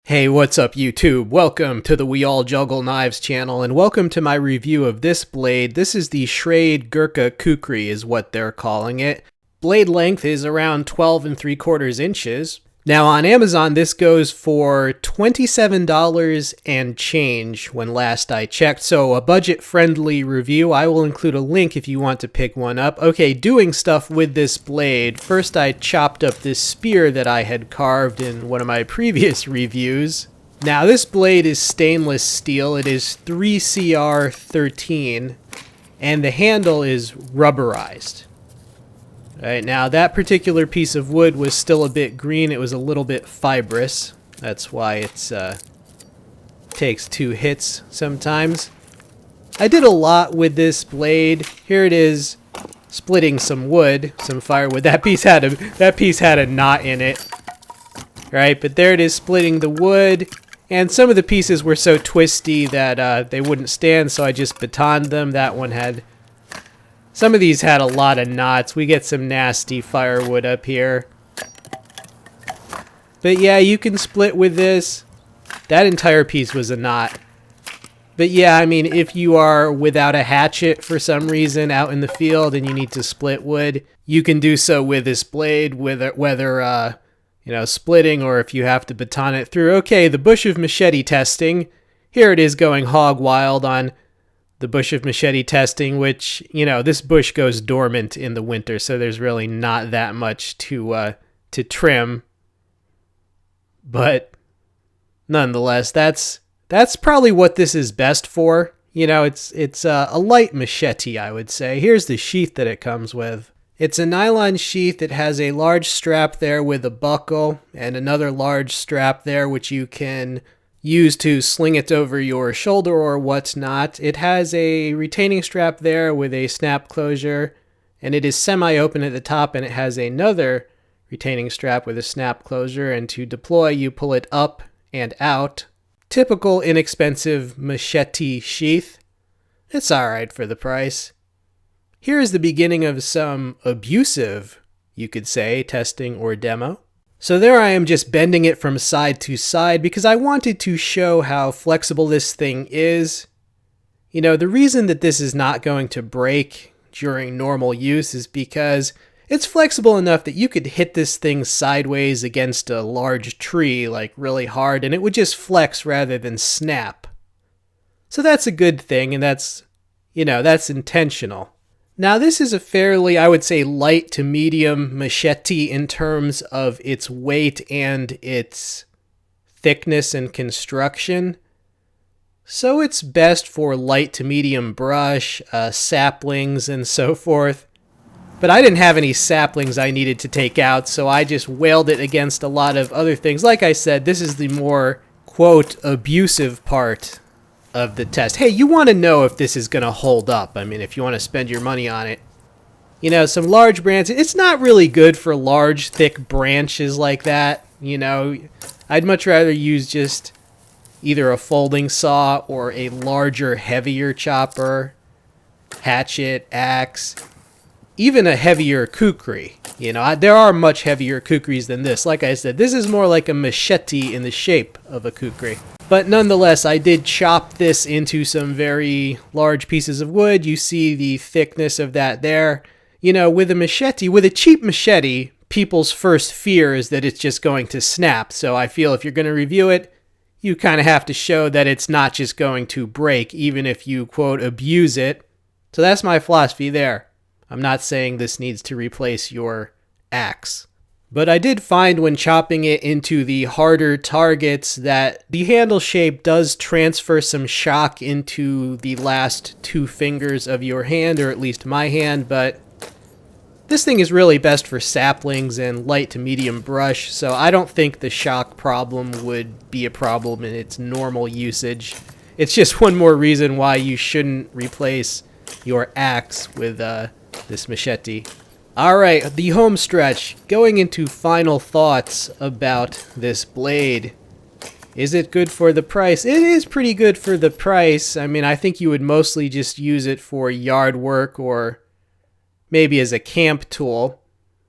Hey, what's up YouTube? Welcome to the We All Juggle Knives channel, and welcome to my review of this blade. This is the Schrade Gurkha Kukri is what they're calling it. Blade length is around 12 3/4 inches. Now on Amazon this goes for $27 and change when last I checked, so a budget-friendly review. I will include a link if you want to pick one up. Okay, doing stuff with this blade. First I chopped up this spear that I had carved in one of my previous reviews. Now this blade is stainless steel. It is 3CR13 and the handle is rubberized. Right, now that particular piece of wood was still a bit green. It was a little bit fibrous. That's why it's takes two hits sometimes. I did a lot with this blade. Here it is, splitting some wood, some firewood. That piece had a knot in it. Right, but there it is, splitting the wood. And some of the pieces were so twisty that they wouldn't stand, so I just batoned them. That one had... Some of these had a lot of knots. We get some nasty firewood up here. But yeah, you can split with this. That entire piece was a knot. But yeah, I mean, if you are without a hatchet for some reason out in the field and you need to split wood, you can do so with this blade, whether splitting or if you have to baton it through. Okay, the bush of machete testing. Here it is going hog wild on the bush of machete testing, which, this bush goes dormant in the winter, so there's really not that much to trim. But nonetheless, that's probably what this is best for. It's a light machete, I would say. Here's the sheath that it comes with. It's a nylon sheath. It has a large strap there with a buckle and another large strap there which you can use to sling it over your shoulder or whatnot. It has a retaining strap there with a snap closure, and it is semi-open at the top, and it has another retaining strap with a snap closure, and to deploy you pull it up and out. Typical inexpensive machete sheath. It's alright for the price. Here is the beginning of some abusive, you could say, testing or demo. So there I am just bending it from side to side because I wanted to show how flexible this thing is. The reason that this is not going to break during normal use is because it's flexible enough that you could hit this thing sideways against a large tree, like really hard, and it would just flex rather than snap. So that's a good thing, and that's intentional. Now this is a fairly, I would say, light to medium machete in terms of its weight and its thickness and construction. So it's best for light to medium brush, saplings, and so forth. But I didn't have any saplings I needed to take out, so I just wailed it against a lot of other things. Like I said, this is the more, quote, abusive part of the test. Hey, you want to know if this is going to hold up. I mean, if you want to spend your money on it. Some large branches, it's not really good for large, thick branches like that. I'd much rather use just either a folding saw or a larger, heavier chopper, hatchet, axe, even a heavier kukri. There are much heavier kukris than this. Like I said, this is more like a machete in the shape of a kukri. But nonetheless, I did chop this into some very large pieces of wood. You see the thickness of that there. With a cheap machete, people's first fear is that it's just going to snap. So I feel if you're going to review it, you kind of have to show that it's not just going to break, even if you, quote, abuse it. So that's my philosophy there. I'm not saying this needs to replace your axe. But I did find when chopping it into the harder targets that the handle shape does transfer some shock into the last two fingers of your hand, or at least my hand, but this thing is really best for saplings and light to medium brush, so I don't think the shock problem would be a problem in its normal usage. It's just one more reason why you shouldn't replace your axe with this machete. Alright, the home stretch. Going into final thoughts about this blade. Is it good for the price? It is pretty good for the price. I mean, I think you would mostly just use it for yard work or maybe as a camp tool.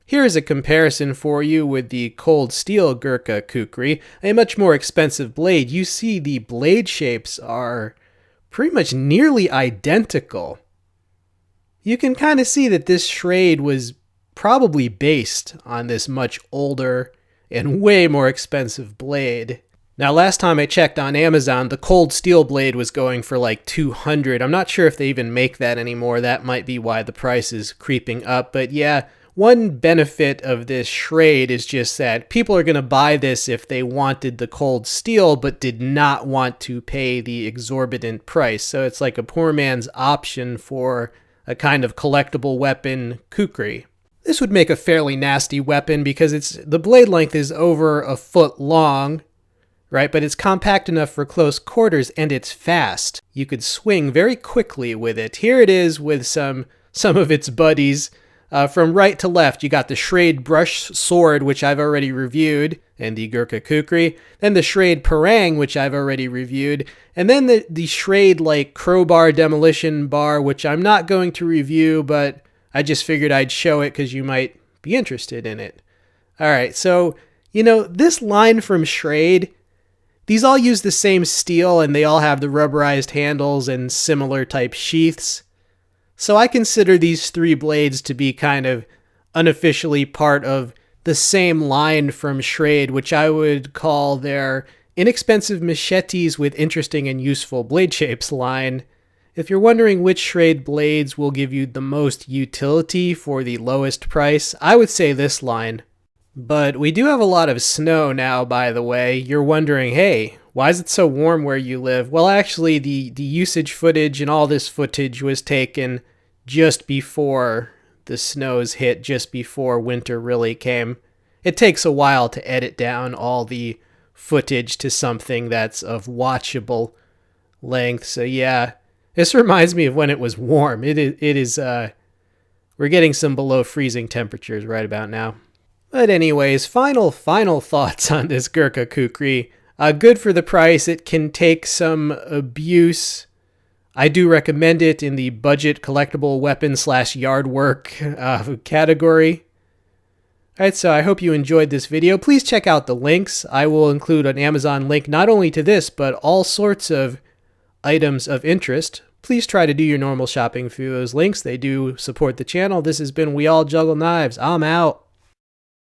Here is a comparison for you with the cold steel Gurkha Kukri, a much more expensive blade. You see the blade shapes are pretty much nearly identical. You can kind of see that this Schrade was probably based on this much older and way more expensive blade. Now, last time I checked on Amazon, the cold steel blade was going for like $200. I'm not sure if they even make that anymore. That might be why the price is creeping up. But yeah, one benefit of this Schrade is just that people are going to buy this if they wanted the cold steel but did not want to pay the exorbitant price. So it's like a poor man's option for a kind of collectible weapon, Kukri. This would make a fairly nasty weapon because the blade length is over a foot long, right? But it's compact enough for close quarters and it's fast. You could swing very quickly with it. Here it is with some of its buddies. From right to left, you got the Schrade brush sword, which I've already reviewed, and the Gurkha Kukri. Then the Schrade parang, which I've already reviewed. And then the Schrade like crowbar demolition bar, which I'm not going to review, but I just figured I'd show it because you might be interested in it. All right, so, this line from Schrade, these all use the same steel and they all have the rubberized handles and similar type sheaths. So I consider these three blades to be kind of unofficially part of the same line from Schrade, which I would call their inexpensive machetes with interesting and useful blade shapes line. If you're wondering which Schrade blades will give you the most utility for the lowest price, I would say this line. But we do have a lot of snow now, by the way. You're wondering, hey, why is it so warm where you live? Well, actually, the usage footage and all this footage was taken just before the snows hit, just before winter really came. It takes a while to edit down all the footage to something that's of watchable length. So yeah, this reminds me of when it was warm. It is we're getting some below freezing temperatures right about now. But anyways, final thoughts on this Gurkha Kukri. Good for the price. It can take some abuse. I do recommend it in the budget collectible weapon / yard work category. Alright, so I hope you enjoyed this video. Please check out the links. I will include an Amazon link not only to this, but all sorts of items of interest. Please try to do your normal shopping through those links. They do support the channel. This has been We All Juggle Knives. I'm out.